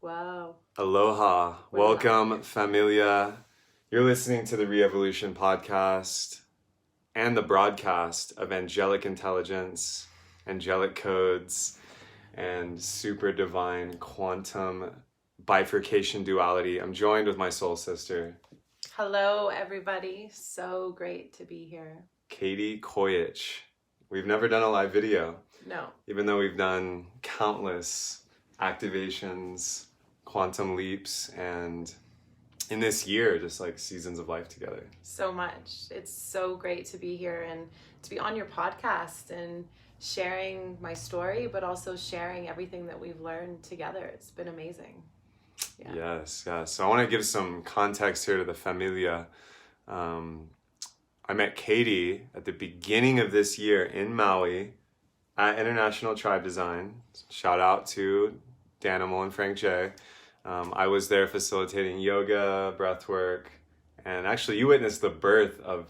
Wow. Aloha. We're Welcome, live. familia. You're listening to the Re-Evolution podcast and the broadcast of angelic intelligence, angelic codes, and super divine quantum bifurcation duality. I'm joined with my soul sister, Hello, everybody. So great to be here. Skaia Koyich. We've never done a live video, No. even though we've done countless activations, quantum leaps, and in this year, just like seasons of life together. So much. It's so great to be here and to be on your podcast and sharing my story, but also sharing everything that we've learned together. It's been amazing. Yeah. Yes. So I want to give some context here to the familia. I met Katie at the beginning of this year in Maui at International Tribe Design. Shout out to Danimal and Frank J. I was there facilitating yoga, breath work, and actually you witnessed the birth of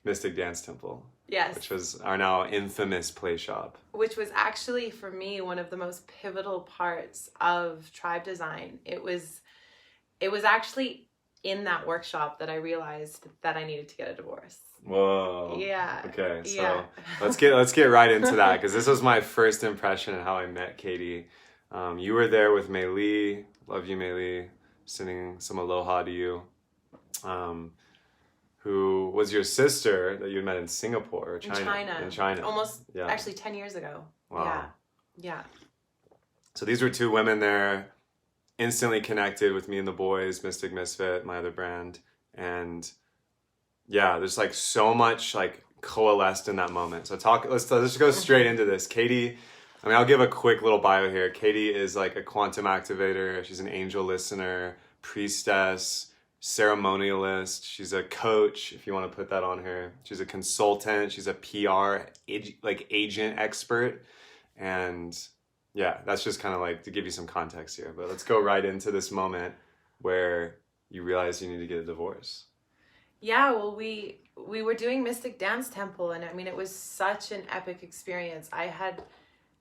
Mystic Dance Temple. Yes. Which was our now infamous play shop. Which was actually, for me, one of the most pivotal parts of Tribe Design. It was actually in that workshop that I realized that I needed to get a divorce. Whoa. Yeah. Okay, so yeah. let's get right into that, because this was my first impression of how I met Katie. You were there with Mei Li. Love you, Mei Li. Sending some aloha to you. Who was your sister that you met in Singapore or China? In China. Almost, actually 10 years ago. Wow. Yeah. So these were two women there, instantly connected with me and the boys, Mystic Misfit, my other brand. And yeah, there's like so much like coalesced in that moment. So let's just go straight into this. Katie, I mean, I'll give a quick little bio here. Katie is like a quantum activator. She's an angel listener, priestess, ceremonialist. She's a coach, if you want to put that on her. She's a consultant. She's a PR agent expert. And yeah, that's just kind of like to give you some context here. But let's go right into this moment where you realize you need to get a divorce. Yeah, well, we were doing Mystic Dance Temple, and I mean, it was such an epic experience.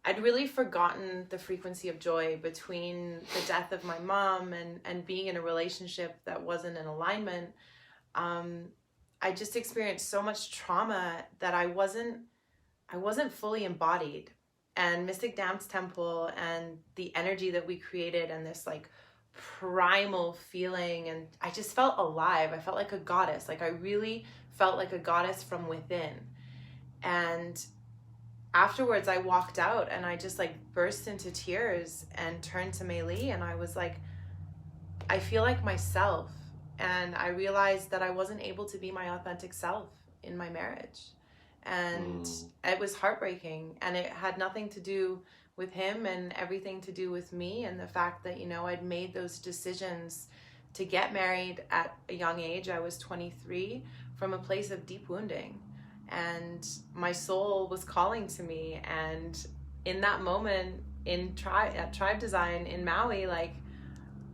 I'd really forgotten the frequency of joy between the death of my mom and being in a relationship that wasn't in alignment. I just experienced so much trauma that I wasn't fully embodied. And Mystic Dance Temple and the energy that we created and this like primal feeling, and I just felt alive. I felt like a goddess. Like I really felt like a goddess from within. And afterwards I walked out and I just like burst into tears and turned to Mei Li and I was like, I feel like myself. And I realized that I wasn't able to be my authentic self in my marriage. And it was heartbreaking, and it had nothing to do with him and everything to do with me and the fact that, you know, I'd made those decisions to get married at a young age. I was 23 from a place of deep wounding, and my soul was calling to me. And in that moment at Tribe Design in Maui, like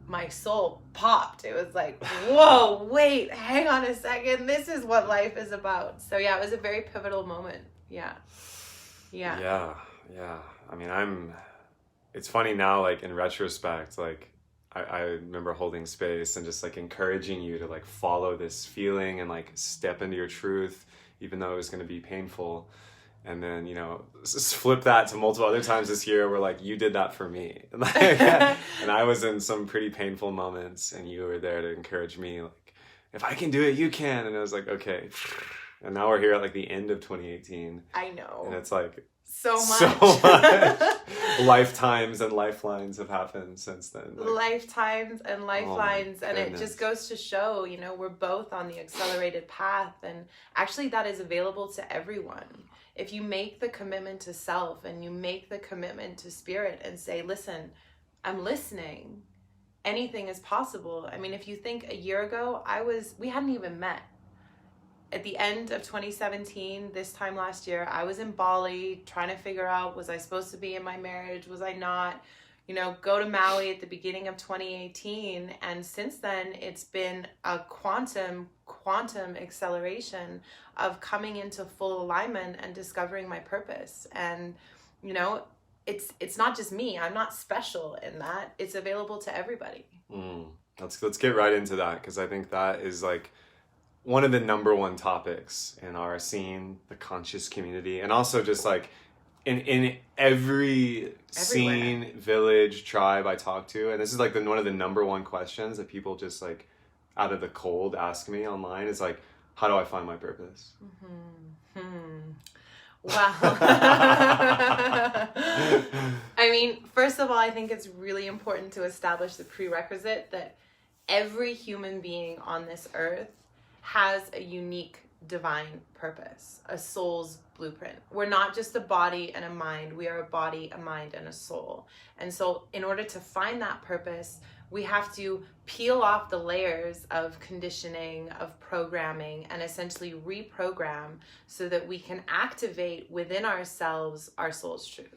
my soul popped. It was like, whoa, wait, hang on a second. This is what life is about. So yeah, it was a very pivotal moment. Yeah. I mean, it's funny now, like in retrospect, like I remember holding space and just like encouraging you to like follow this feeling and like step into your truth, even though it was going to be painful. And then, you know, just flip that to multiple other times this year where like you did that for me. And I was in some pretty painful moments and you were there to encourage me, like, if I can do it, you can. And I was like, okay. And now we're here at like the end of 2018. I know. And it's like so much. Lifetimes and lifelines have happened since then. Like, lifetimes and lifelines. And it just goes to show, you know, we're both on the accelerated path. And actually that is available to everyone. If you make the commitment to self and you make the commitment to spirit and say, listen, I'm listening, anything is possible. I mean, if you think a year ago, we hadn't even met. At the end of 2017, this time last year, I was in Bali trying to figure out, was I supposed to be in my marriage? Was I not? You know, go to Maui at the beginning of 2018. And since then, it's been a quantum acceleration of coming into full alignment and discovering my purpose. And, you know, it's not just me. I'm not special in that. It's available to everybody. Let's get right into that, because I think that is like one of the number one topics in our scene, the conscious community, and also just like in every scene, village, tribe I talk to, and this is like one of the number one questions that people just like out of the cold ask me online is like, how do I find my purpose? Wow. I mean, first of all, I think it's really important to establish the prerequisite that every human being on this earth has a unique divine purpose, a soul's blueprint. We're not just a body and a mind. We are a body, a mind, and a soul. And so in order to find that purpose, we have to peel off the layers of conditioning, of programming, and essentially reprogram so that we can activate within ourselves our soul's truth.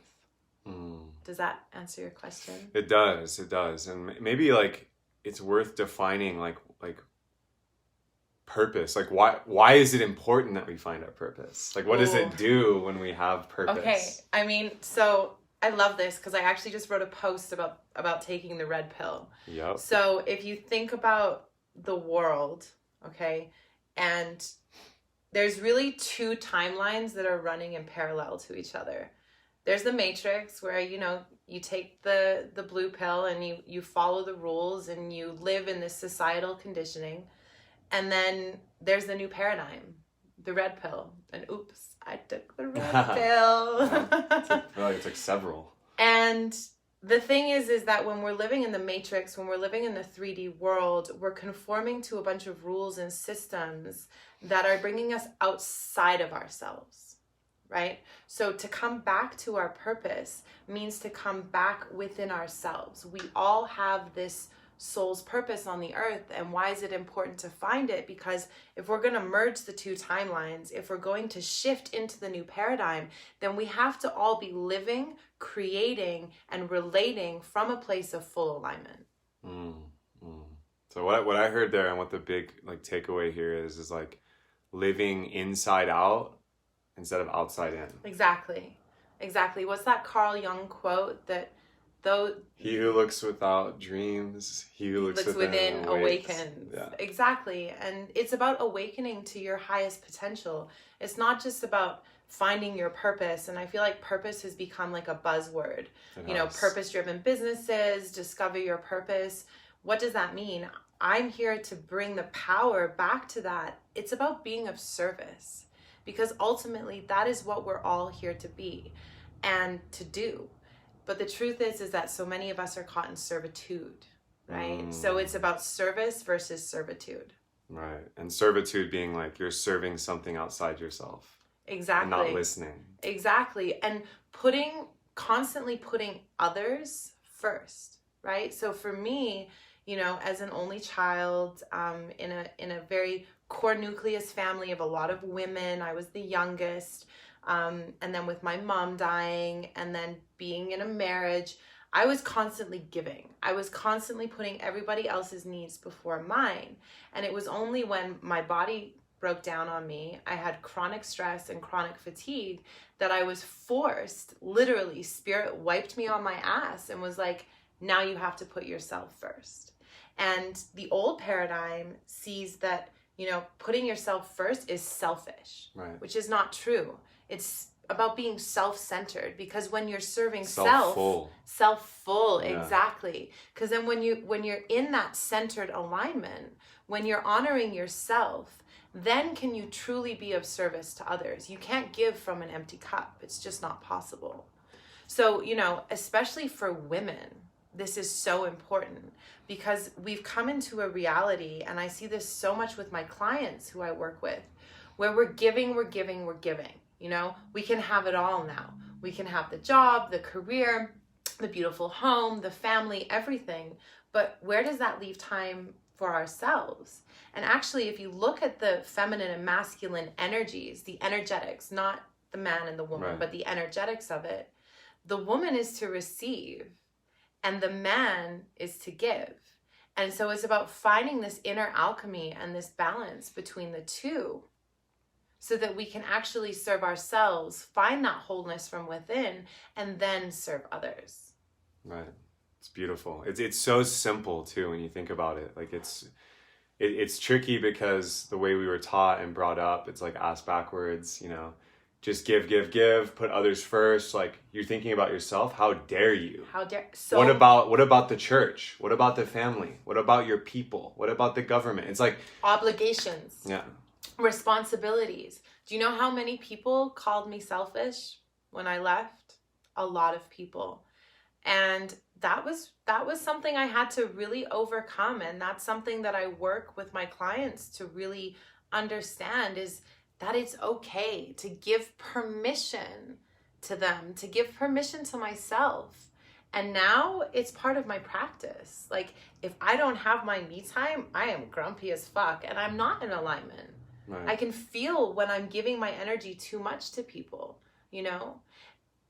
Does that answer your question? It does. And maybe like it's worth defining like purpose. Like why is it important that we find our purpose? Like what does it do when we have purpose? Okay. I mean, so I love this because I actually just wrote a post about taking the red pill. Yep. So if you think about the world, okay, and there's really two timelines that are running in parallel to each other. There's the Matrix where, you know, you take the blue pill and you follow the rules and you live in this societal conditioning. And then there's the new paradigm, the red pill. And oops, I took the red pill. I feel like it's like several. And the thing is that when we're living in the Matrix, when we're living in the 3D world, we're conforming to a bunch of rules and systems that are bringing us outside of ourselves, right? So to come back to our purpose means to come back within ourselves. We all have this soul's purpose on the earth. And why is it important to find it? Because if we're going to merge the two timelines, if we're going to shift into the new paradigm, then we have to all be living, creating, and relating from a place of full alignment. So what I heard there, and what the big like takeaway here is like living inside out instead of outside in. Exactly. What's that Carl Jung quote that though he who looks without dreams, he who looks within awakens. Yeah. Exactly. And it's about awakening to your highest potential. It's not just about finding your purpose. And I feel like purpose has become like a buzzword. Purpose-driven businesses, discover your purpose. What does that mean? I'm here to bring the power back to that. It's about being of service, because ultimately that is what we're all here to be and to do. But the truth is that so many of us are caught in servitude, right? So it's about service versus servitude. Right. And servitude being like you're serving something outside yourself. Exactly. And not listening. Exactly. And constantly putting others first, right? So for me, you know, as an only child, in a very core nucleus family of a lot of women, I was the youngest. And then with my mom dying and then being in a marriage, I was constantly giving. I was constantly putting everybody else's needs before mine. And it was only when my body broke down on me, I had chronic stress and chronic fatigue, that I was forced, literally, spirit wiped me on my ass and was like, now you have to put yourself first. And the old paradigm sees that, you know, putting yourself first is selfish, right, which is not true. It's about being self-centered, because when you're serving self-full, yeah. Exactly. Because then when you're in that centered alignment, when you're honoring yourself, then can you truly be of service to others. You can't give from an empty cup. It's just not possible. So, you know, especially for women, this is so important, because we've come into a reality, and I see this so much with my clients who I work with, where we're giving. You know, we can have it all now. We can have the job, the career, the beautiful home, the family, everything. But where does that leave time for ourselves? And actually, if you look at the feminine and masculine energies, the energetics, not the man and the woman, right, but the energetics of it, the woman is to receive and the man is to give. And so it's about finding this inner alchemy and this balance between the two so that we can actually serve ourselves, find that wholeness from within, and then serve others. Right. It's beautiful. It's so simple too when you think about it. Like it's tricky because the way we were taught and brought up, it's like ass backwards, you know, just give, put others first. Like, you're thinking about yourself. How dare you? How dare? So what about the church? What about the family? What about your people? What about the government? It's like obligations. Yeah. Responsibilities. Do you know how many people called me selfish when I left? A lot of people. And that was something I had to really overcome. And that's something that I work with my clients to really understand, is that it's okay to give permission to them, to give permission to myself. And now it's part of my practice. Like, if I don't have my me time, I am grumpy as fuck and I'm not in alignment. Right. I can feel when I'm giving my energy too much to people, you know?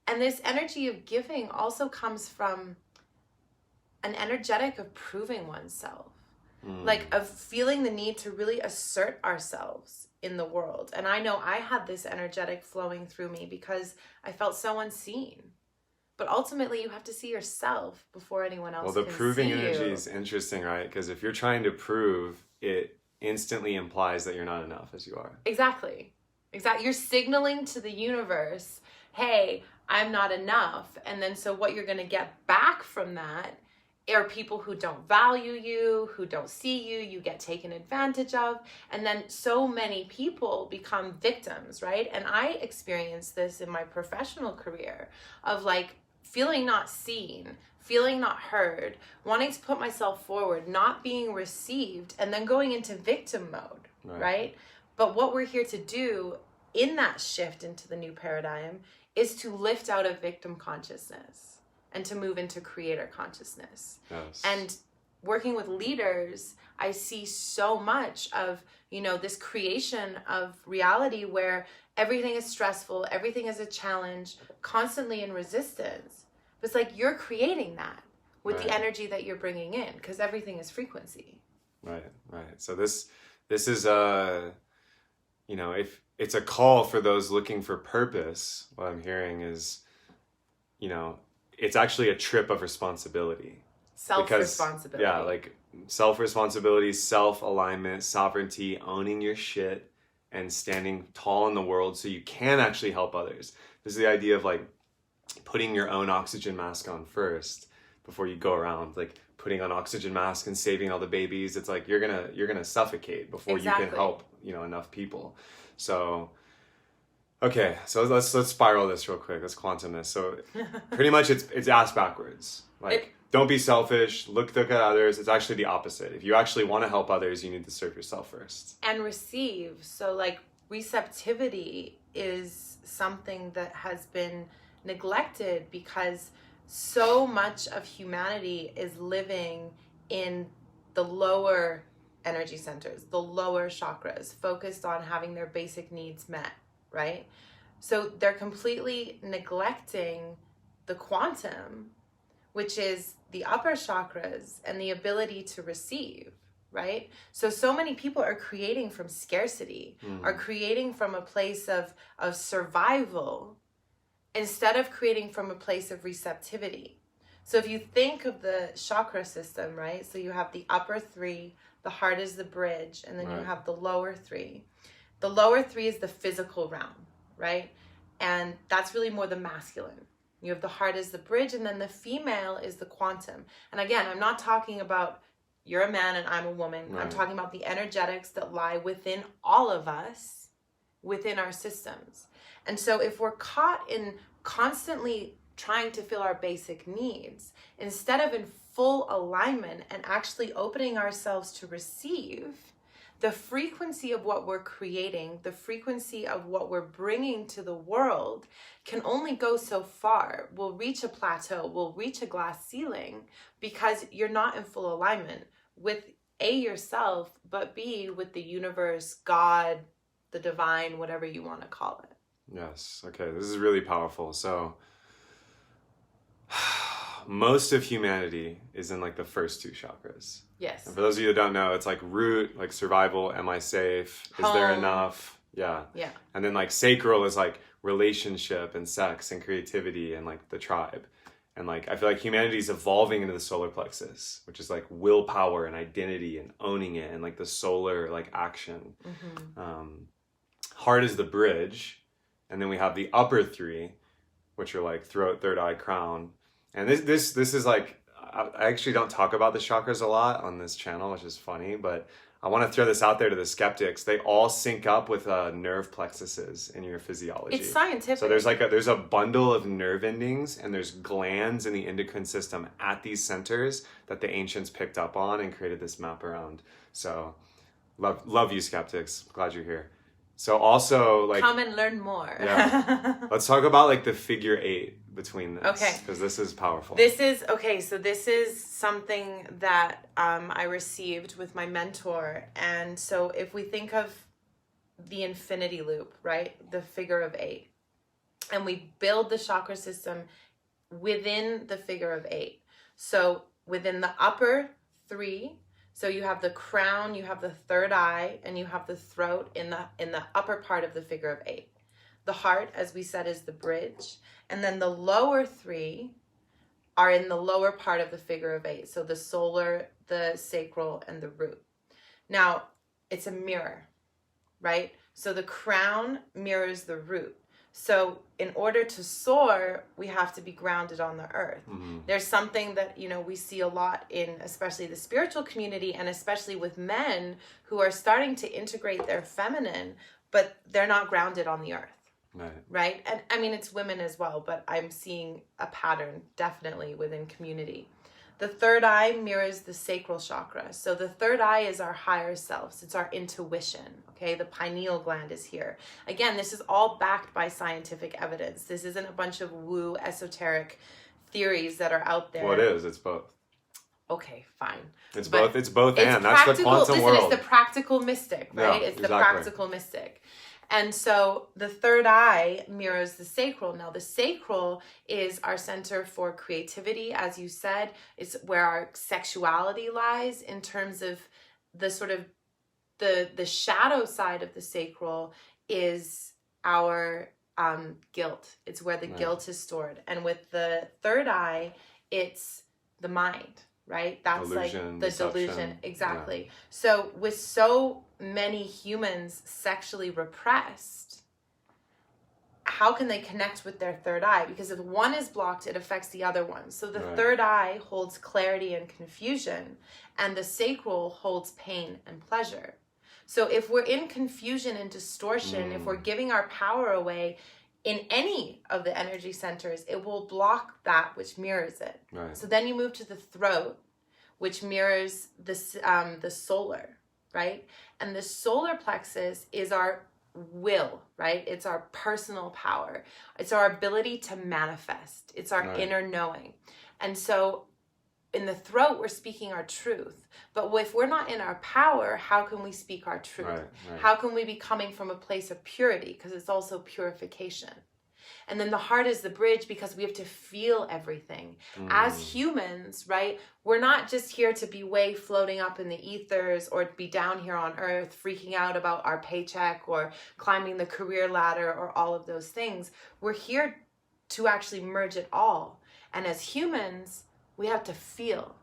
And this energy of giving also comes from an energetic of proving oneself, like of feeling the need to really assert ourselves in the world. And I know I had this energetic flowing through me because I felt so unseen. But ultimately, you have to see yourself before anyone else can see you. Well, the proving energy is interesting, right? Because if you're trying to prove, it instantly implies that you're not enough as you are. Exactly. You're signaling to the universe, hey, I'm not enough. And then so what you're going to get back from that are people who don't value you, who don't see you, you get taken advantage of. And then so many people become victims, right? And I experienced this in my professional career of like feeling not seen, feeling not heard, wanting to put myself forward, not being received, and then going into victim mode, right? But what we're here to do in that shift into the new paradigm is to lift out of victim consciousness and to move into creator consciousness. Yes. And working with leaders, I see so much of, you know, this creation of reality where everything is stressful, everything is a challenge, constantly in resistance. But it's like you're creating that with the energy that you're bringing in, because everything is frequency. Right. So this is you know, if it's a call for those looking for purpose, what I'm hearing is, you know, it's actually a trip of responsibility. Self-responsibility. Yeah, like self-responsibility, self-alignment, sovereignty, owning your shit, and standing tall in the world so you can actually help others. This is the idea of like putting your own oxygen mask on first before you go around like putting on oxygen mask and saving all the babies. It's like you're gonna suffocate before you can help, you know, enough people. So okay, so let's spiral this real quick. Let's quantum this. So pretty much it's ass backwards. Like, don't be selfish. Look at others. It's actually the opposite. If you actually want to help others, you need to serve yourself first. And receive. So like receptivity is something that has been neglected because so much of humanity is living in the lower energy centers, the lower chakras, focused on having their basic needs met. Right? So they're completely neglecting the quantum, which is the upper chakras and the ability to receive, right? So many people are creating from scarcity, are creating from a place of survival instead of creating from a place of receptivity. So if you think of the chakra system, right? So you have the upper three, the heart is the bridge, and then you have the lower three. The lower three is the physical realm, right? And that's really more the masculine. You have the heart as the bridge, and then the female is the quantum. And again, I'm not talking about you're a man and I'm a woman. I'm talking about the energetics that lie within all of us, within our systems. And so if we're caught in constantly trying to fill our basic needs, instead of in full alignment and actually opening ourselves to receive, the frequency of what we're creating, the frequency of what we're bringing to the world can only go so far. We'll reach a plateau, we'll reach a glass ceiling because you're not in full alignment with A, yourself, but B, with the universe, God, the divine, whatever you want to call it. Yes. Okay. This is really powerful. So most of humanity is in like the first two chakras. Yes. And for those of you that don't know, it's like root, like survival, am I safe? Is there enough? Yeah. Yeah. And then like sacral is like relationship and sex and creativity and like the tribe. And like I feel like humanity's evolving into the solar plexus, which is like willpower and identity and owning it and like the solar like action. Heart is the bridge, and then we have the upper three, which are like throat, third eye, crown. And this is like I actually don't talk about the chakras a lot on this channel, which is funny, but I want to throw this out there to the skeptics. They all sync up with nerve plexuses in your physiology. It's scientific. So there's a bundle of nerve endings, and there's glands in the endocrine system at these centers that the ancients picked up on and created this map around. So love you, skeptics. Glad you're here. So also like come and learn more. Yeah. Let's talk about like the figure 8 between this. Okay. Because this is powerful. This is something that I received with my mentor. And so if we think of the infinity loop, right? The figure of 8. And we build the chakra system within the figure of 8. So within the upper 3, so you have the crown, you have the third eye, and you have the throat in the upper part of the figure of 8. The heart, as we said, is the bridge. And then the lower 3 are in the lower part of the figure of 8. So the solar, the sacral, and the root. Now, it's a mirror, right? So the crown mirrors the root. So in order to soar, we have to be grounded on the earth. There's something that, we see a lot in especially the spiritual community, and especially with men who are starting to integrate their feminine, but they're not grounded on the earth. Right? And I mean, it's women as well, but I'm seeing a pattern definitely within community. The third eye mirrors the sacral chakra. So the third eye is our higher selves. It's our intuition. Okay. The pineal gland is here. Again, this is all backed by scientific evidence. This isn't a bunch of woo esoteric theories that are out there. Well, it is. It's both. Okay, fine. It's both. It's both. And that's the quantum world. It's the practical mystic, right? Yeah, it's the practical mystic. And so the third eye mirrors the sacral. Now the sacral is our center for creativity, as you said. It's where our sexuality lies in terms of the sort of the shadow side of the sacral is our guilt. It's where the guilt is stored. And with the third eye, it's the mind, right? That's delusion, like the deception. Delusion. Exactly. Yeah. So with so many humans sexually repressed, how can they connect with their third eye? Because if one is blocked, it affects the other one. So the third eye holds clarity and confusion, and the sacral holds pain and pleasure. So if we're in confusion and distortion, if we're giving our power away in any of the energy centers, it will block that which mirrors it. Right. So then you move to the throat, which mirrors the solar, right? And the solar plexus is our will, right? It's our personal power. It's our ability to manifest. It's our inner knowing. And so in the throat, we're speaking our truth. But if we're not in our power, how can we speak our truth? Right. How can we be coming from a place of purity? Because it's also purification. And then the heart is the bridge, because we have to feel everything. As humans, right, we're not just here to be way floating up in the ethers or be down here on earth freaking out about our paycheck or climbing the career ladder or all of those things. We're here to actually merge it all. And as humans, we have to feel.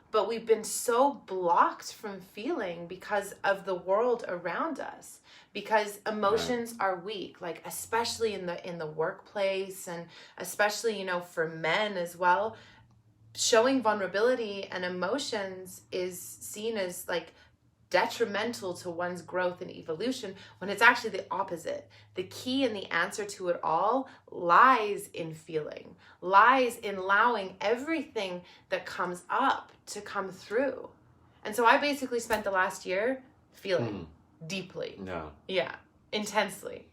But we've been so blocked from feeling because of the world around us, because emotions are weak, like especially in the workplace, and especially, for men as well. Showing vulnerability and emotions is seen as like detrimental to one's growth and evolution, when it's actually the opposite. The key and the answer to it all lies in feeling, lies in allowing everything that comes up to come through. And so I basically spent the last year feeling deeply. Yeah, intensely.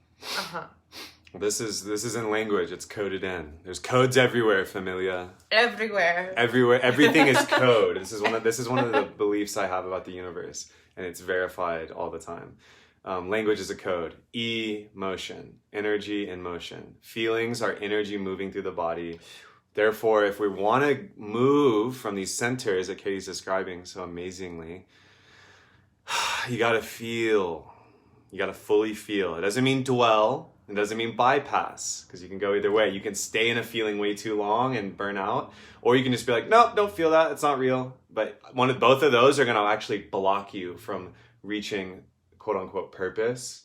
This is in language. It's coded in. There's codes everywhere, familia. Everywhere. Everything is code. This is one of the beliefs I have about the universe, and it's verified all the time. Language is a code. Emotion, energy in motion. Feelings are energy moving through the body. Therefore, if we want to move from these centers that Katie's describing so amazingly, you got to feel. You got to fully feel. It doesn't mean dwell. It doesn't mean bypass, because you can go either way. You can stay in a feeling way too long and burn out, or you can just be like, nope, don't feel that. It's not real. But both of those are going to actually block you from reaching quote unquote purpose,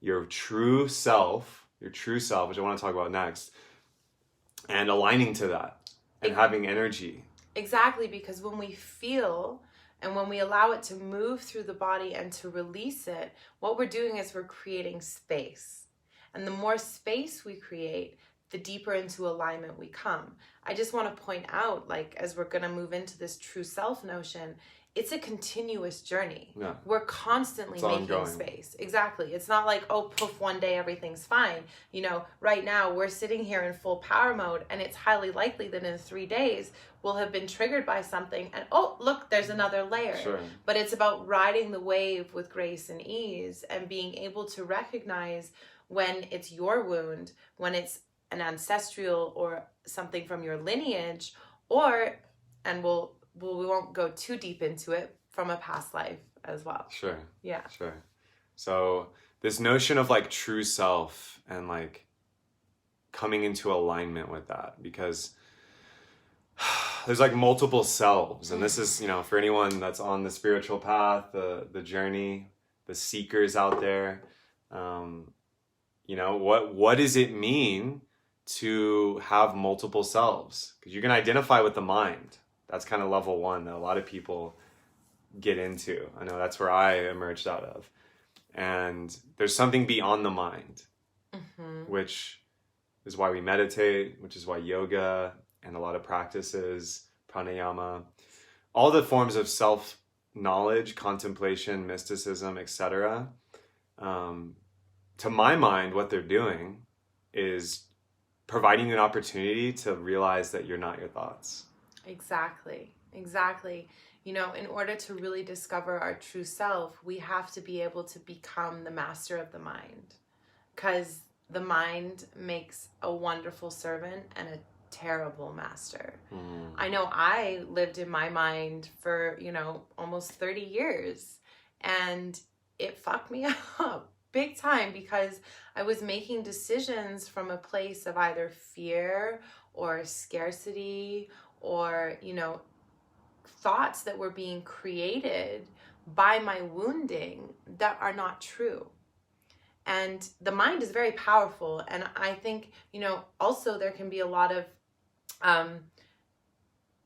your true self, which I want to talk about next, and aligning to that and having energy. Exactly, because when we feel and when we allow it to move through the body and to release it, what we're doing is we're creating space. And the more space we create, the deeper into alignment we come. I just want to point out, like, as we're going to move into this true self notion, it's a continuous journey. Yeah. We're constantly making space. Exactly. It's not like, oh, poof, one day everything's fine. You know, right now we're sitting here in full power mode, and it's highly likely that in 3 days we'll have been triggered by something and, oh, look, there's another layer. Sure. But it's about riding the wave with grace and ease and being able to recognize when it's your wound, when it's an ancestral or something from your lineage, or, and we won't go too deep into it, from a past life as well. Sure. Yeah. Sure. So this notion of like true self and like coming into alignment with that, because there's like multiple selves, and this is, you know, for anyone that's on the spiritual path, the journey, the seekers out there, you know, what does it mean to have multiple selves? Because you can identify with the mind. That's kind of level one that a lot of people get into. I know that's where I emerged out of. And there's something beyond the mind, which is why we meditate, which is why yoga and a lot of practices, pranayama, all the forms of self-knowledge, contemplation, mysticism, etc. To my mind, what they're doing is providing you an opportunity to realize that you're not your thoughts. Exactly. You know, in order to really discover our true self, we have to be able to become the master of the mind, because the mind makes a wonderful servant and a terrible master. I know I lived in my mind for, you know, almost 30 years, and it fucked me up big time, because I was making decisions from a place of either fear or scarcity, or, you know, thoughts that were being created by my wounding that are not true. And the mind is very powerful. And I think, you know, also there can be a lot of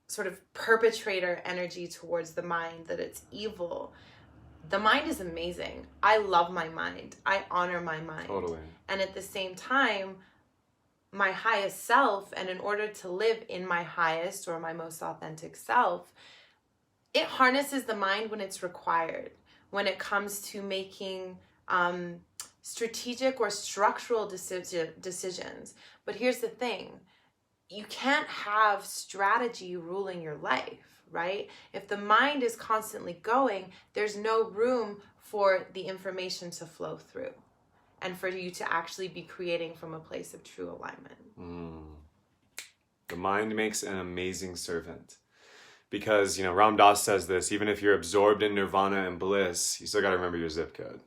sort of perpetrator energy towards the mind, that it's evil. The mind is amazing. I love my mind. I honor my mind. Totally. And at the same time, my highest self, and in order to live in my highest or my most authentic self, it harnesses the mind when it's required, when it comes to making strategic or structural decisions. But here's the thing. You can't have strategy ruling your life, right? If the mind is constantly going, there's no room for the information to flow through and for you to actually be creating from a place of true alignment. The mind makes an amazing servant. Because, you know, Ram Dass says this, even if you're absorbed in nirvana and bliss, you still got to remember your zip code.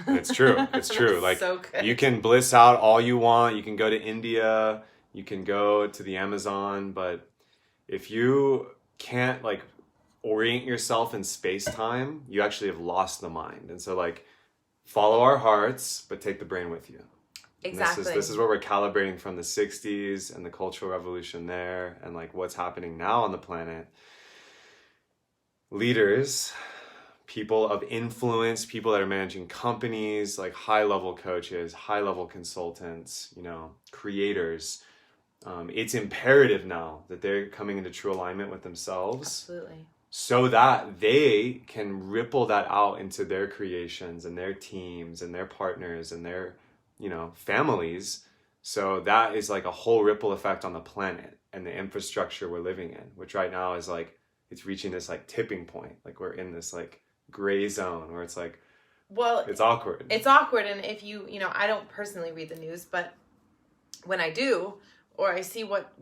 And it's true. It's true. Like, so good. You can bliss out all you want. You can go to India. You can go to the Amazon. But if you can't, like, orient yourself in space-time, you actually have lost the mind. And so, like, follow our hearts, but take the brain with you. Exactly. This is what we're calibrating from the 60s and the Cultural Revolution there, and, like, what's happening now on the planet. Leaders, people of influence, people that are managing companies, like high-level coaches, high-level consultants, you know, creators. It's imperative now that they're coming into true alignment with themselves. Absolutely. So that they can ripple that out into their creations and their teams and their partners and their, you know, families. So that is like a whole ripple effect on the planet and the infrastructure we're living in, which right now is like, it's reaching this like tipping point. Like we're in this like gray zone where it's like, well, it's awkward. It's awkward. And if you know, I don't personally read the news, but when I do, or I see what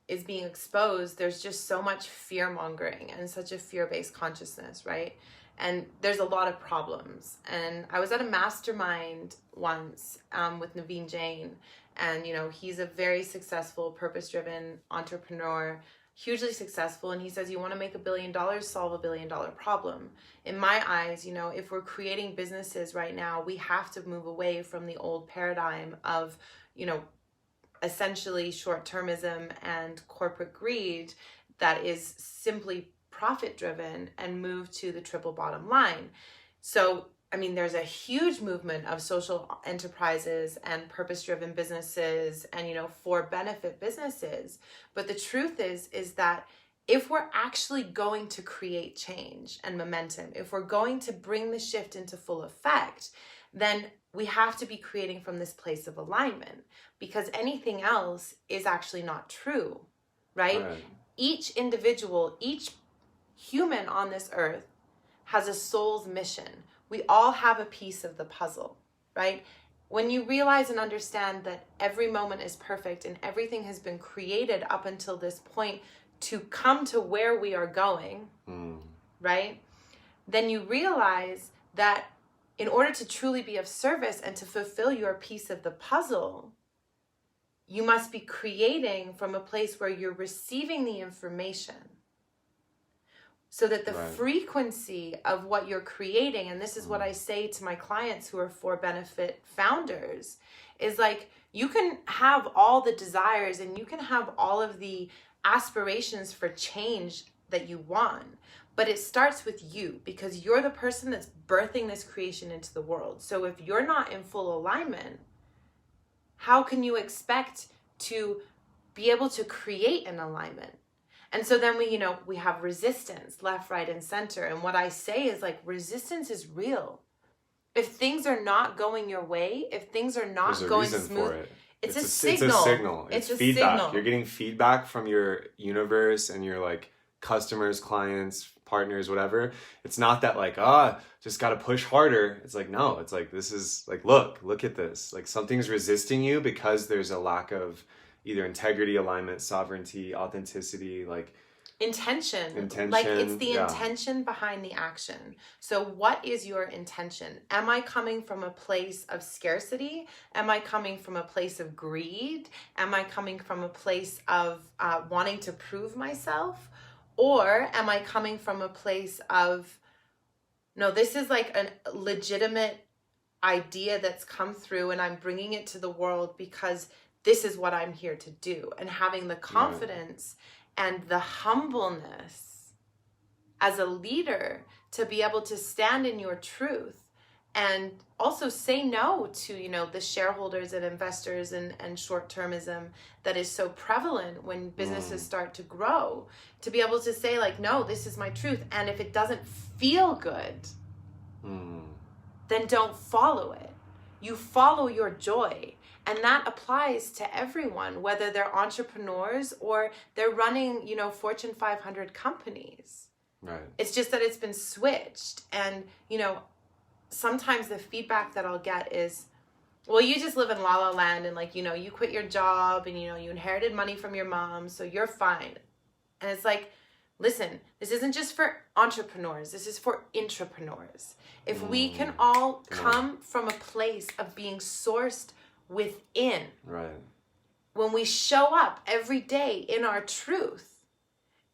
is being exposed, there's just so much fear mongering and such a fear-based consciousness, right? and there's a lot of problems. And I was at a mastermind once with Naveen Jain, and he's a very successful, purpose-driven entrepreneur, hugely successful, and he says, you want to make $1 billion, solve $1 billion problem. In my eyes, if we're creating businesses right now, we have to move away from the old paradigm of essentially short-termism and corporate greed that is simply profit-driven, and move to the triple bottom line. So, there's a huge movement of social enterprises and purpose-driven businesses and, for-benefit businesses. But the truth is that if we're actually going to create change and momentum, if we're going to bring the shift into full effect, then we have to be creating from this place of alignment, because anything else is actually not true, right? Each individual, each human on this earth has a soul's mission. We all have a piece of the puzzle, right? When you realize and understand that every moment is perfect and everything has been created up until this point to come to where we are going, right? Then you realize that in order to truly be of service and to fulfill your piece of the puzzle, you must be creating from a place where you're receiving the information, so that the frequency of what you're creating, and this is what I say to my clients who are for-benefit founders, is like, you can have all the desires and you can have all of the aspirations for change that you want, but it starts with you, because you're the person that's birthing this creation into the world. So if you're not in full alignment, how can you expect to be able to create an alignment? And so then we have resistance left, right, and center. And what I say is, like, resistance is real. If things are not going your way, if things are not going smooth, it's a signal. It's a signal. It's feedback. Signal. You're getting feedback from your universe and your like customers, clients, partners, whatever. It's not that like, just got to push harder. It's like, no, it's like, this is like, look at this. Like, something's resisting you because there's a lack of either integrity, alignment, sovereignty, authenticity, like intention. Like, it's the intention behind the action. So what is your intention? Am I coming from a place of scarcity? Am I coming from a place of greed? Am I coming from a place of wanting to prove myself? Or am I coming from a place of, no, this is like a legitimate idea that's come through and I'm bringing it to the world because this is what I'm here to do, and having the confidence and the humbleness as a leader to be able to stand in your truth and also say no to, the shareholders and investors and short-termism that is so prevalent when businesses start to grow, to be able to say like, no, this is my truth. And if it doesn't feel good, then don't follow it. You follow your joy. And that applies to everyone, whether they're entrepreneurs or they're running, Fortune 500 companies. Right. It's just that it's been switched. And, sometimes the feedback that I'll get is, well, you just live in La La Land and like, you quit your job and, you inherited money from your mom, so you're fine. And it's like, listen, this isn't just for entrepreneurs. This is for intrapreneurs. If we can all come from a place of being sourced within, right, when we show up every day in our truth,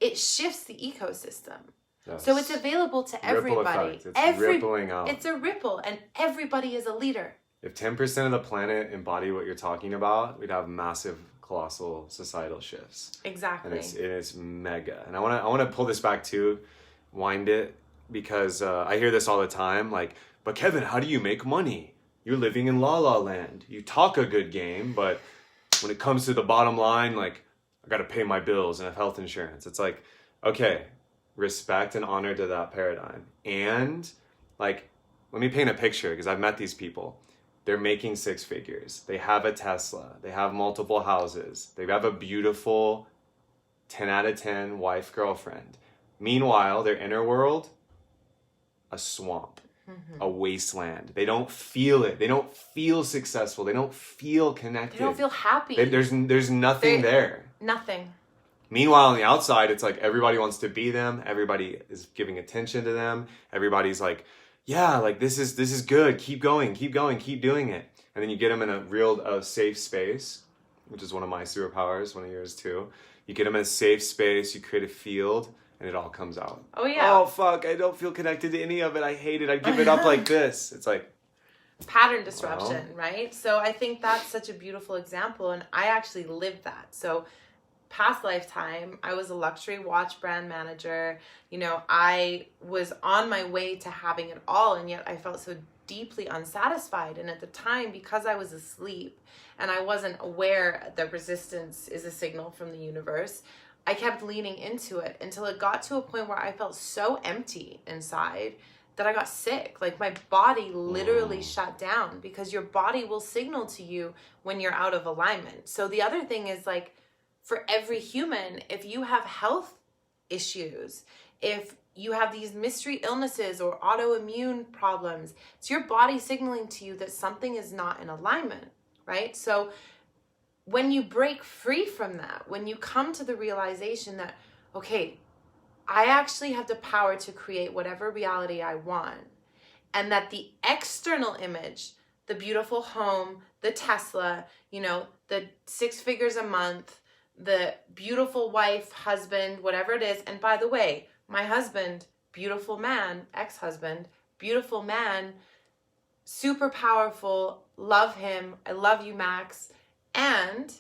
it shifts the ecosystem. Yes. So it's available to everybody. It's rippling out. It's a ripple, and everybody is a leader. If 10% of the planet embody what you're talking about, we'd have massive, colossal societal shifts. Exactly. And it's mega. And I want to pull this back too, wind it, because I hear this all the time. Like, but Kevin, how do you make money? You're living in La La Land. You talk a good game, but when it comes to the bottom line, like, I got to pay my bills and have health insurance. It's like, okay, respect and honor to that paradigm. And like, let me paint a picture, because I've met these people. They're making 6 figures. They have a Tesla. They have multiple houses. They have a beautiful 10 out of 10 wife, girlfriend. Meanwhile, their inner world, a swamp. A wasteland. They don't feel it. They don't feel successful. They don't feel connected. They don't feel happy. There's nothing there. Nothing. Meanwhile, on the outside, it's like everybody wants to be them. Everybody is giving attention to them. Everybody's like, yeah, like this is good. Keep going, keep doing it. And then you get them in a real safe space, which is one of my superpowers, one of yours too. You get them in a safe space, you create a field, and it all comes out. Oh, yeah. Oh, fuck, I don't feel connected to any of it. I hate it. I give it up like this. It's like... pattern disruption, right? So I think that's such a beautiful example, and I actually lived that. So past lifetime, I was a luxury watch brand manager. You know, I was on my way to having it all, and yet I felt so deeply unsatisfied. And at the time, because I was asleep and I wasn't aware that resistance is a signal from the universe, I kept leaning into it until it got to a point where I felt so empty inside that I got sick. Like my body literally shut down, because your body will signal to you when you're out of alignment. So the other thing is, like, for every human, if you have health issues, if you have these mystery illnesses or autoimmune problems, it's your body signaling to you that something is not in alignment, right? So when you break free from that, when you come to the realization that, okay, I actually have the power to create whatever reality I want, and that the external image, the beautiful home, the Tesla, you know, the 6 figures a month, the beautiful wife, husband, whatever it is. And by the way, my husband, beautiful man, ex-husband, beautiful man, super powerful, love him, I love you, Max, and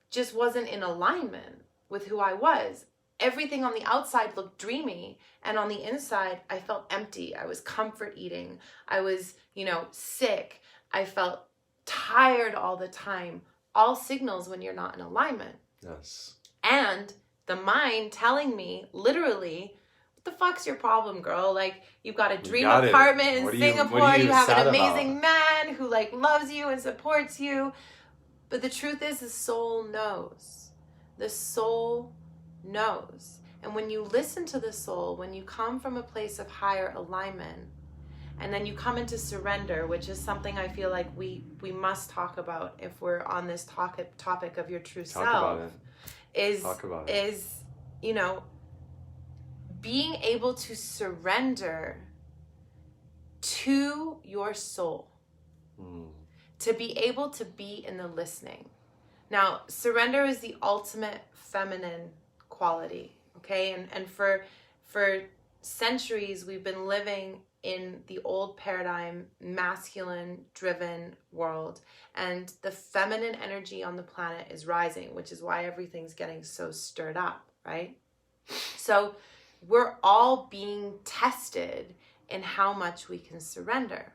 just wasn't in alignment with who I was. Everything on the outside looked dreamy, and on the inside, I felt empty. I was comfort eating. I was, you know, sick. I felt tired all the time. All signals when you're not in alignment. Yes. And the mind telling me, literally, what the fuck's your problem, girl? Like, you've got a dream apartment in Singapore. You have an amazing man who, like, loves you and supports you. But the truth is, the soul knows. The soul knows. And when you listen to the soul, when you come from a place of higher alignment, and then you come into surrender, which is something I feel like we must talk about if we're on this topic of your true self, is, you know, being able to surrender to your soul, to be able to be in the listening. Now, surrender is the ultimate feminine quality, okay? And for centuries, we've been living in the old paradigm, masculine-driven world. And the feminine energy on the planet is rising, which is why everything's getting so stirred up, right? So we're all being tested in how much we can surrender.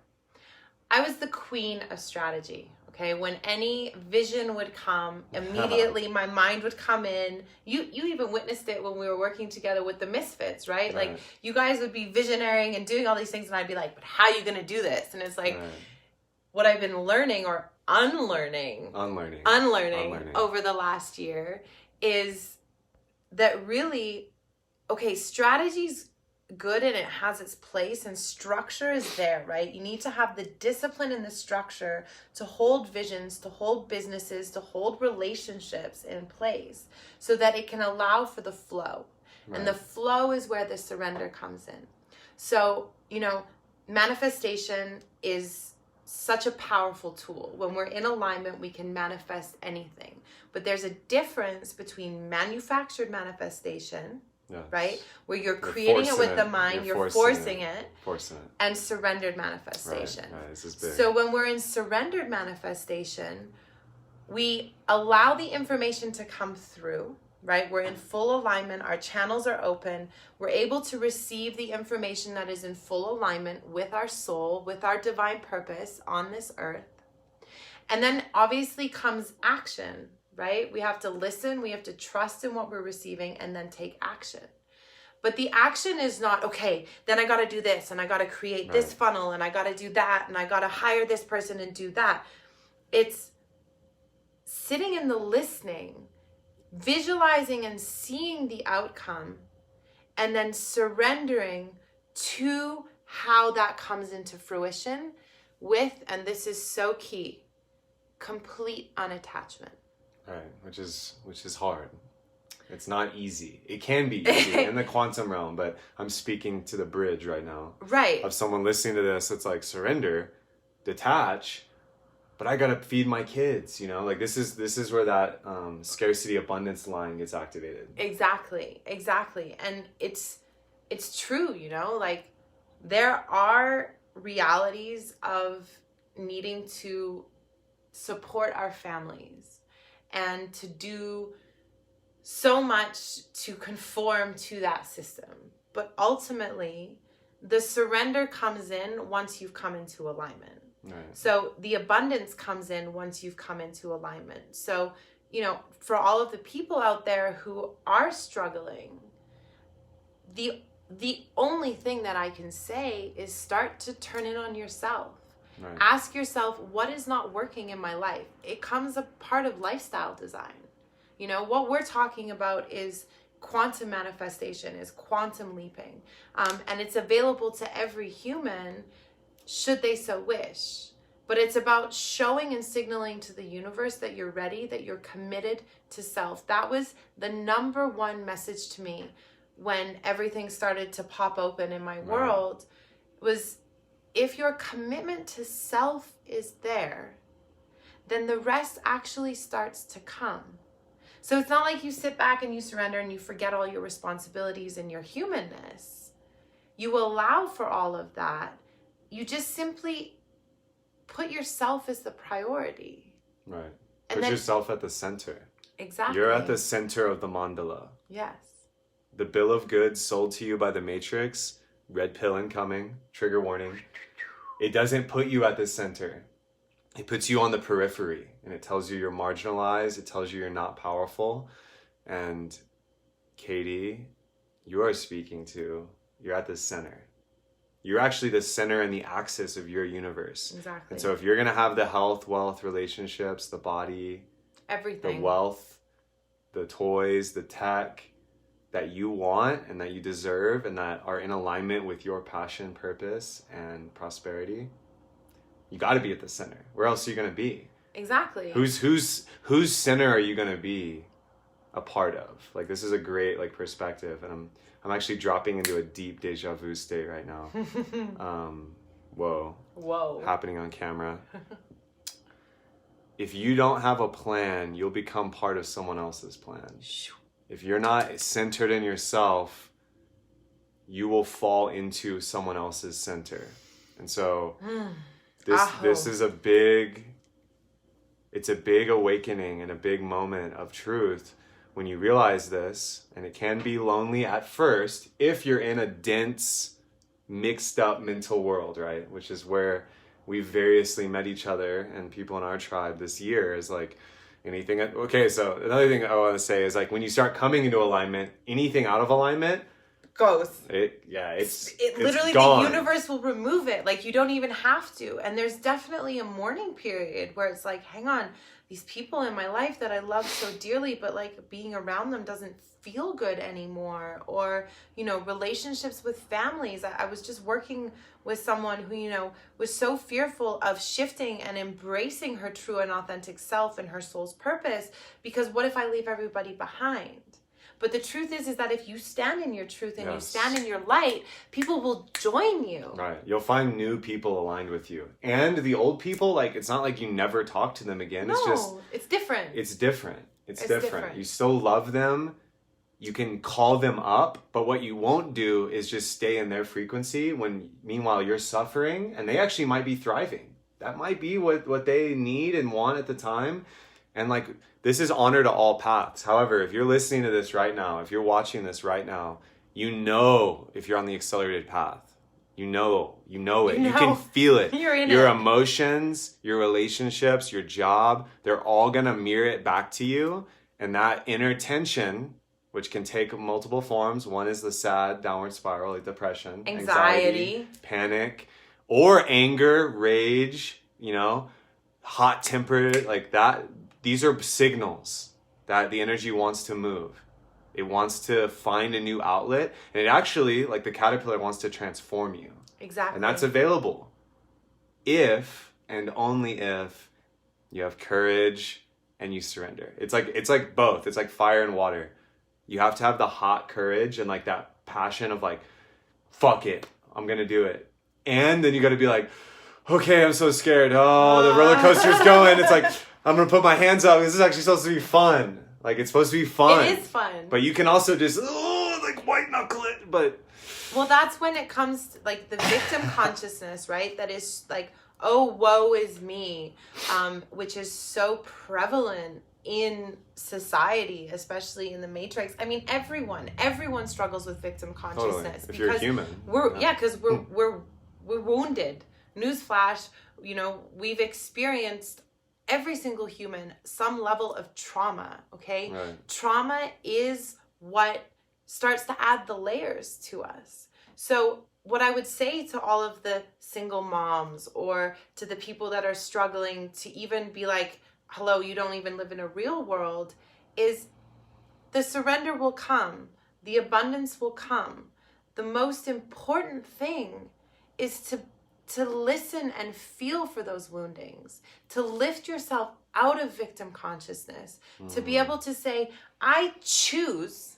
I was the queen of strategy, okay? When any vision would come, immediately my mind would come in. You even witnessed it when we were working together with the Misfits, right? Like, you guys would be visionarying and doing all these things, and I'd be like, but how are you going to do this? And it's like, what I've been learning or unlearning over the last year is that really, okay, strategy's good and it has its place, and structure is there, right? You need to have the discipline and the structure to hold visions, to hold businesses, to hold relationships in place so that it can allow for the flow. And the flow is where the surrender comes in. So, you know, manifestation is such a powerful tool. When we're in alignment, we can manifest anything. But there's a difference between manufactured manifestation, right? Where you're creating it with the mind, you're forcing it, and surrendered manifestation. This is big. So when we're in surrendered manifestation, we allow the information to come through, right? We're in full alignment. Our channels are open. We're able to receive the information that is in full alignment with our soul, with our divine purpose on this earth. And then obviously comes action, right? We have to listen, we have to trust in what we're receiving, and then take action. But the action is not, okay, then I got to do this, and I got to create this funnel, and I got to do that, and I got to hire this person and do that. It's sitting in the listening, visualizing and seeing the outcome, and then surrendering to how that comes into fruition with, and this is so key, complete unattachment. Right, which is hard. It's not easy. It can be easy in the quantum realm, but I'm speaking to the bridge right now. Right. Of someone listening to this, it's like surrender, detach, but I gotta feed my kids, you know? Like this is where that scarcity abundance line gets activated. Exactly. And it's true, you know? Like there are realities of needing to support our families and to do so much to conform to that system. But ultimately, the surrender comes in once you've come into alignment. Right. So the abundance comes in once you've come into alignment. So, you know, for all of the people out there who are struggling, the only thing that I can say is start to turn it on yourself. Right. Ask yourself, what is not working in my life? It comes a part of lifestyle design. You know, what we're talking about is quantum manifestation, is quantum leaping. And it's available to every human should they so wish. But it's about showing and signaling to the universe that you're ready, that you're committed to self. That was the number one message to me when everything started to pop open in my world, was if your commitment to self is there, then the rest actually starts to come. So it's not like you sit back and you surrender and you forget all your responsibilities and your humanness. You allow for all of that. You just simply put yourself as the priority. Right. And Put then, yourself at the center. Exactly. You're at the center of the mandala. Yes. The bill of goods sold to you by the Matrix, red pill incoming, trigger warning. It doesn't put you at the center. It puts you on the periphery, and it tells you you're marginalized. It tells you you're not powerful. And Katie, you are speaking to, you're at the center. You're actually the center and the axis of your universe. Exactly. And so if you're going to have the health, wealth, relationships, the body, everything, the wealth, the toys, the tech that you want and that you deserve and that are in alignment with your passion, purpose, and prosperity, you got to be at the center. Where else are you going to be? Exactly. Whose center are you going to be a part of? Like, this is a great perspective, and I'm actually dropping into a deep deja vu state right now. Whoa. Happening on camera. If you don't have a plan, you'll become part of someone else's plan. If you're not centered in yourself, you will fall into someone else's center. And so this is a big awakening and a big moment of truth when you realize this. And it can be lonely at first if you're in a dense, mixed up mental world, right? Which is where we've variously met each other and people in our tribe this year is like anything. Okay, so another thing I want to say is like when you start coming into alignment, anything out of alignment goes. It's literally gone. The universe will remove it. Like you don't even have to. And there's definitely a mourning period where it's like, hang on, these people in my life that I love so dearly, but like being around them doesn't feel good anymore. Or, you know, relationships with families. I was just working with someone who, you know, was so fearful of shifting and embracing her true and authentic self and her soul's purpose, because what if I leave everybody behind? But the truth is that if you stand in your truth and you stand in your light, people will join you. Right. You'll find new people aligned with you. And the old people, like, it's not like you never talk to them again. No, it's just... it's different. It's different. It's different. You still love them. You can call them up. But what you won't do is just stay in their frequency when, meanwhile, you're suffering. And they actually might be thriving. That might be what they need and want at the time. And, like... This is honor to all paths. However, if you're listening to this right now, if you're watching this right now, you know if you're on the accelerated path. You know it. You can feel it. You're in your it. Emotions, your relationships, your job, they're all going to mirror it back to you. And that inner tension, which can take multiple forms. One is the sad downward spiral, like depression, anxiety, panic, or anger, rage, you know, hot-tempered, like that. These are signals that the energy wants to move. It wants to find a new outlet. And it actually, like the caterpillar, wants to transform you. Exactly. And that's available if and only if you have courage and you surrender. It's like both. It's like fire and water. You have to have the hot courage and like that passion of like, fuck it, I'm gonna do it. And then you gotta be like, okay, I'm so scared. Oh, the roller coaster's going. It's like, I'm gonna put my hands up. This is actually supposed to be fun. Like, it's supposed to be fun. It is fun. But you can also just, like white knuckle it. But well, that's when it comes to, like, the victim consciousness, right? That is like, oh, woe is me, which is so prevalent in society, especially in the Matrix. I mean, everyone struggles with victim consciousness. Totally. If you're a human. Because we're wounded. Newsflash, you know, we've experienced, every single human, some level of trauma, okay? Right. Trauma is what starts to add the layers to us. So what I would say to all of the single moms or to the people that are struggling to even be like, hello, you don't even live in a real world, is the surrender will come. The abundance will come. The most important thing is to listen and feel for those woundings, to lift yourself out of victim consciousness, to be able to say, I choose,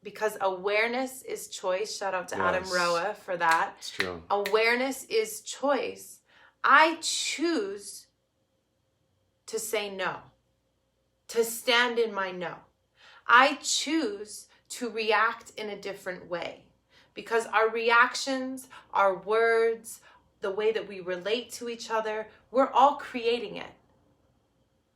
because awareness is choice. Shout out to Adam Roa for that. It's true. Awareness is choice. I choose to say no, to stand in my no. I choose to react in a different way, because our reactions, our words, the way that we relate to each other, we're all creating it,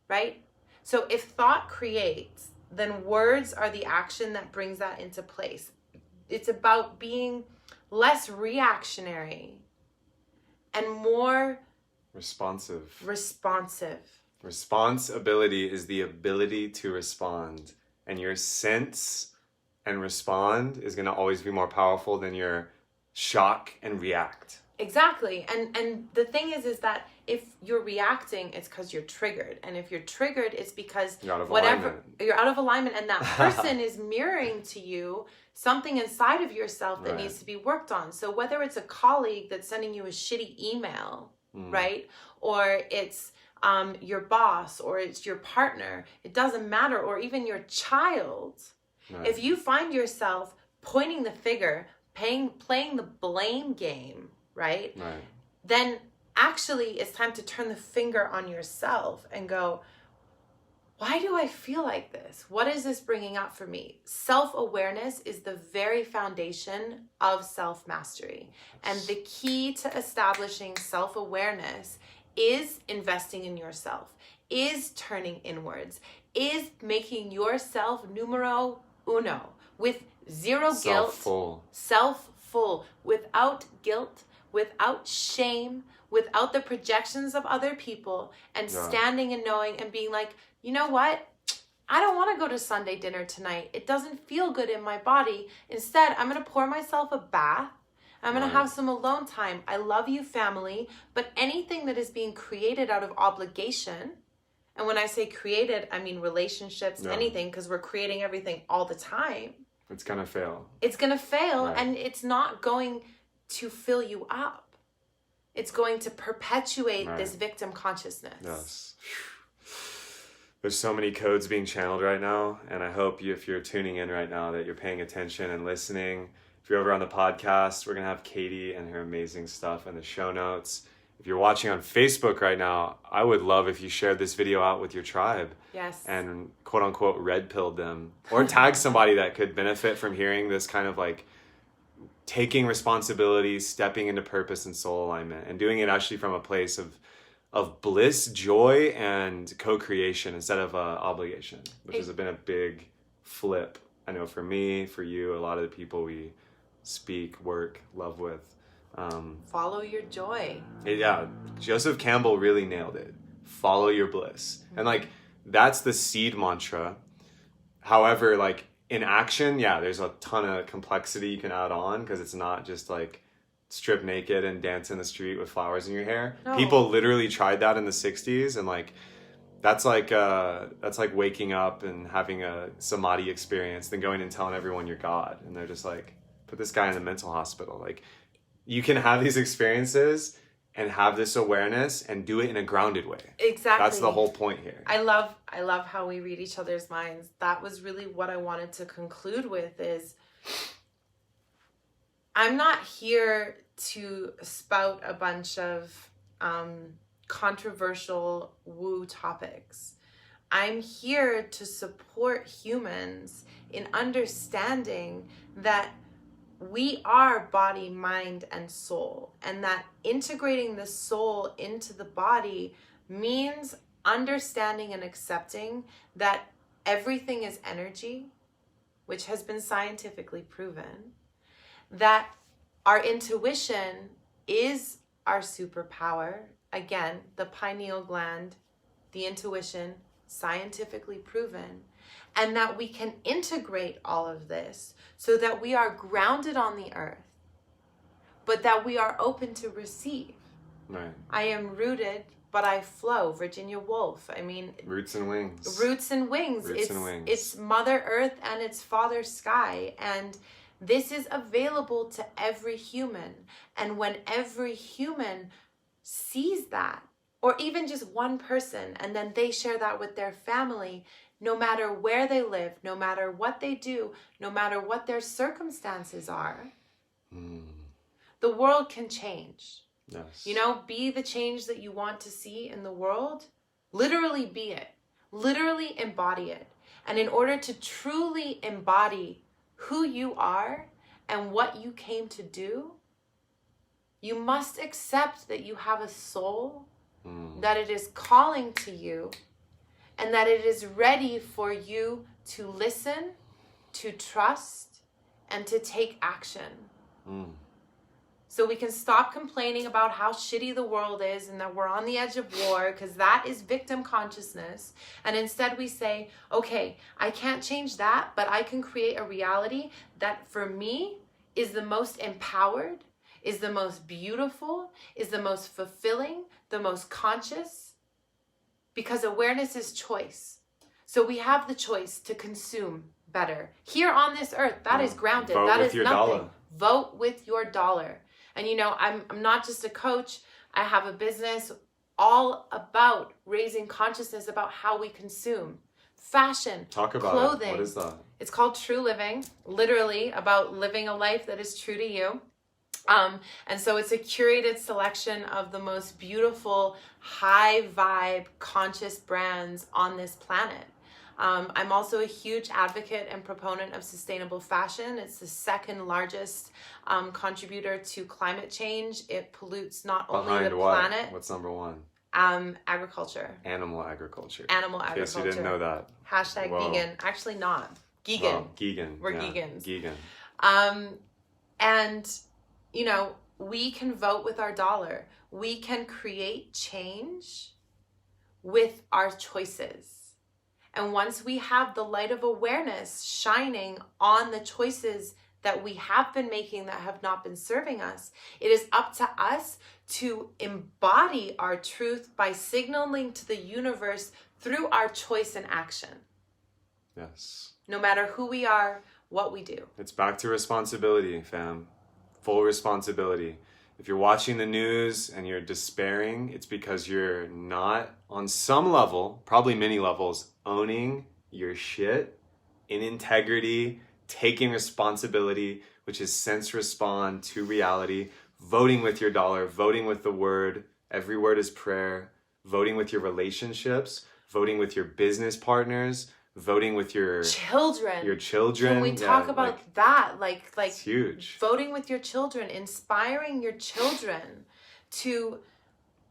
right? So if thought creates, then words are the action that brings that into place. It's about being less reactionary and more responsive. Responsibility is the ability to respond, and your sense and respond is going to always be more powerful than your shock and react. Exactly. And the thing is that if you're reacting, it's because you're triggered. And if you're triggered, it's because you're out of alignment. And that person is mirroring to you something inside of yourself that needs to be worked on. So whether it's a colleague that's sending you a shitty email, right? Or it's your boss, or it's your partner, it doesn't matter. Or even your child. Right. If you find yourself pointing the finger, playing the blame game, right? Then actually it's time to turn the finger on yourself and go, why do I feel like this? What is this bringing up for me? Self-awareness is the very foundation of self-mastery. And the key to establishing self-awareness is investing in yourself, is turning inwards, is making yourself numero uno, with zero guilt, self-full, without guilt, without shame, without the projections of other people, and standing and knowing and being like, you know what? I don't want to go to Sunday dinner tonight. It doesn't feel good in my body. Instead, I'm going to pour myself a bath. I'm going to have some alone time. I love you, family. But anything that is being created out of obligation, and when I say created, I mean relationships, anything, because we're creating everything all the time. It's going to fail. It's going to fail, and it's not going to fill you up. It's going to perpetuate this victim consciousness. Yes. There's so many codes being channeled right now, and I hope if you're tuning in right now that you're paying attention and listening. If you're over on the podcast, we're going to have Katie and her amazing stuff in the show notes. If you're watching on Facebook right now, I would love if you shared this video out with your tribe. Yes. And quote unquote red pilled them, or tag somebody that could benefit from hearing this kind of like taking responsibility, stepping into purpose and soul alignment, and doing it actually from a place of bliss, joy, and co-creation instead of obligation, which has been a big flip. I know for me, for you, a lot of the people we speak, work, love with. Follow your joy. Joseph Campbell really nailed it. Follow your bliss. And like, that's the seed mantra. However, like in action, there's a ton of complexity you can add on, because it's not just like strip naked and dance in the street with flowers in your hair. No. People literally tried that in the 60s, and like that's like waking up and having a samadhi experience, then going and telling everyone you're God, and they're just like, put this guy in the mental hospital. Like, you can have these experiences and have this awareness and do it in a grounded way. Exactly. That's the whole point here. I love how we read each other's minds. That was really what I wanted to conclude with is I'm not here to spout a bunch of controversial woo topics. I'm here to support humans in understanding that we are body, mind, and soul, and that integrating the soul into the body means understanding and accepting that everything is energy, which has been scientifically proven, that our intuition is our superpower. Again, the pineal gland, the intuition, scientifically proven, and that we can integrate all of this so that we are grounded on the earth, but that we are open to receive. Right. I am rooted, but I flow. Virginia Woolf. I mean, roots and wings. Roots and wings. Roots and wings. It's Mother Earth and it's Father Sky, and this is available to every human. And when every human sees that, or even just one person, and then they share that with their family, no matter where they live, no matter what they do, no matter what their circumstances are, the world can change. Yes. You know, be the change that you want to see in the world. Literally be it. Literally embody it. And in order to truly embody who you are and what you came to do, you must accept that you have a soul, that it is calling to you, and that it is ready for you to listen, to trust, and to take action. So we can stop complaining about how shitty the world is and that we're on the edge of war, because that is victim consciousness. And instead we say, okay, I can't change that, but I can create a reality that for me is the most empowered, is the most beautiful, is the most fulfilling, the most conscious, because awareness is choice. So we have the choice to consume better. Here on this earth, that is grounded. Vote that with is your nothing. dollar. Vote with your dollar. And you know, I'm not just a coach. I have a business all about raising consciousness about how we consume. Fashion, Talk about clothing. it. What is that? It's called True Living, literally about living a life that is true to you. And so it's a curated selection of the most beautiful, high vibe, conscious brands on this planet. I'm also a huge advocate and proponent of sustainable fashion. It's the second largest contributor to climate change. It pollutes not only the planet. What's number one? Agriculture. Animal agriculture. Animal In case agriculture. you didn't know that. Hashtag Whoa. vegan. Actually not. Geegan. Well, geegan. We're yeah. geegans. Geegan. And, you know, we can vote with our dollar. We can create change with our choices. And once we have the light of awareness shining on the choices that we have been making that have not been serving us, it is up to us to embody our truth by signaling to the universe through our choice and action. Yes. No matter who we are, what we do. It's back to responsibility, fam. Full responsibility. If you're watching the news and you're despairing, it's because you're not, on some level, probably many levels, owning your shit in integrity, taking responsibility, which is sense respond to reality, voting with your dollar, voting with the word. Every word is prayer. Voting with your relationships, voting with your business partners, voting with your children. Can we talk about that? Like it's huge. Voting with your children, inspiring your children to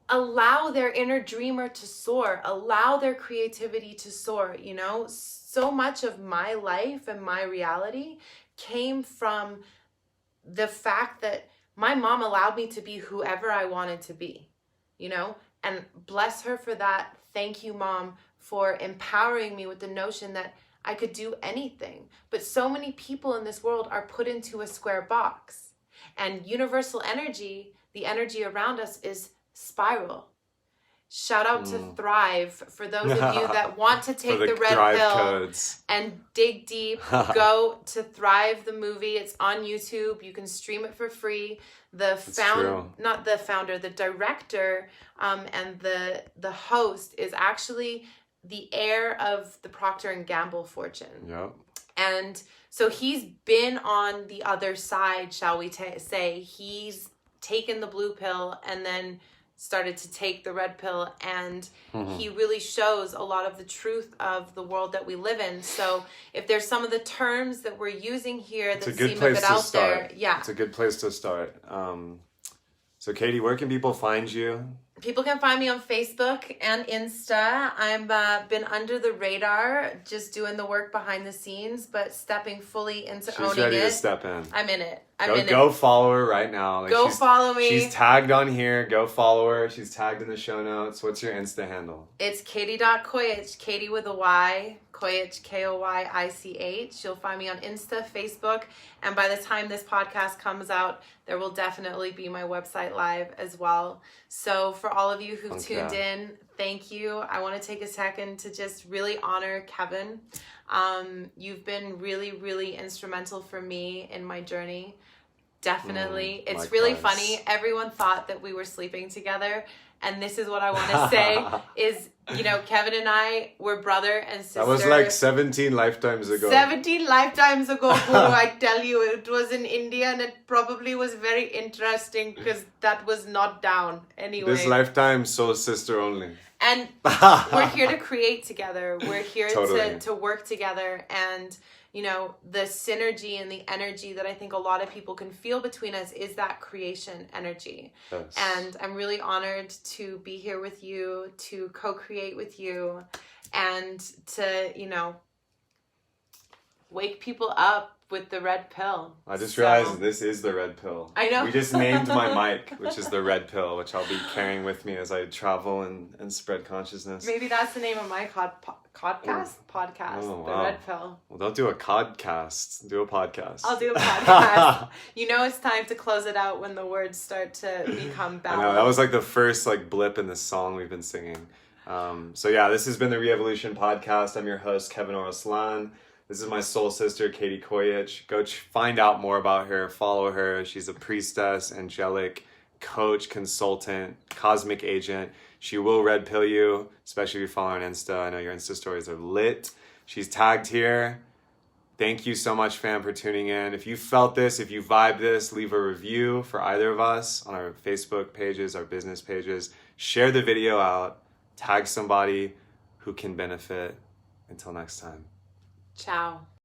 allow their inner dreamer to soar, allow their creativity to soar. You know, so much of my life and my reality came from the fact that my mom allowed me to be whoever I wanted to be, you know, and bless her for that. Thank you, Mom, for empowering me with the notion that I could do anything. But so many people in this world are put into a square box. And universal energy, the energy around us, is spiral. Shout out to Thrive for those of you that want to take the red Thrive pill codes. and dig deep. Go to Thrive the movie. It's on YouTube. You can stream it for free. The director and the host is actually the heir of the Procter and Gamble fortune. Yep. And so he's been on the other side, shall we say. He's taken the blue pill and then started to take the red pill, and he really shows a lot of the truth of the world that we live in. So if there's some of the terms that we're using here that seem a bit out there, it's a good place to start. So Katie, where can people find you? People can find me on Facebook and Insta. I've been under the radar, just doing the work behind the scenes, but stepping fully into owning it. She's ready to step in. I'm in it. Go follow her right now. Like, go follow me. She's tagged on here. Go follow her. She's tagged in the show notes. What's your Insta handle? It's Katie.Koyich, Katie with a Y, Koyich, Koyich. You'll find me on Insta, Facebook, and by the time this podcast comes out, there will definitely be my website live as well. So for all of you who've tuned in, thank you. I want to take a second to just really honor Kevin. You've been really, really instrumental for me in my journey. Definitely. It's really funny. Everyone thought that we were sleeping together. And this is what I want to say is, Kevin and I were brother and sister. That was like 17 lifetimes ago. 17 lifetimes ago, Guru, I tell you. It was in India and it probably was very interesting because that was not down anyway. This lifetime, soul sister only. And we're here to create together. We're here to work together. And, the synergy and the energy that I think a lot of people can feel between us is that creation energy. Yes. And I'm really honored to be here with you, to co-create with you, and to, wake people up with the red pill. I just realized this is the red pill. I know. We just named my mic, which is the red pill, which I'll be carrying with me as I travel and spread consciousness. Maybe that's the name of my podcast. Oh, the wow. red pill. Well, don't do a codcast. Do a podcast. I'll do a podcast. It's time to close it out when the words start to become balanced. I know, that was like the first blip in the song we've been singing. This has been the Re-Evolution podcast. I'm your host, Kevin Orosz. This is my soul sister, Katie Koyich. Go find out more about her. Follow her. She's a priestess, angelic, coach, consultant, cosmic agent. She will red pill you, especially if you follow her on Insta. I know your Insta stories are lit. She's tagged here. Thank you so much, fam, for tuning in. If you felt this, if you vibed this, leave a review for either of us on our Facebook pages, our business pages. Share the video out. Tag somebody who can benefit. Until next time. Ciao.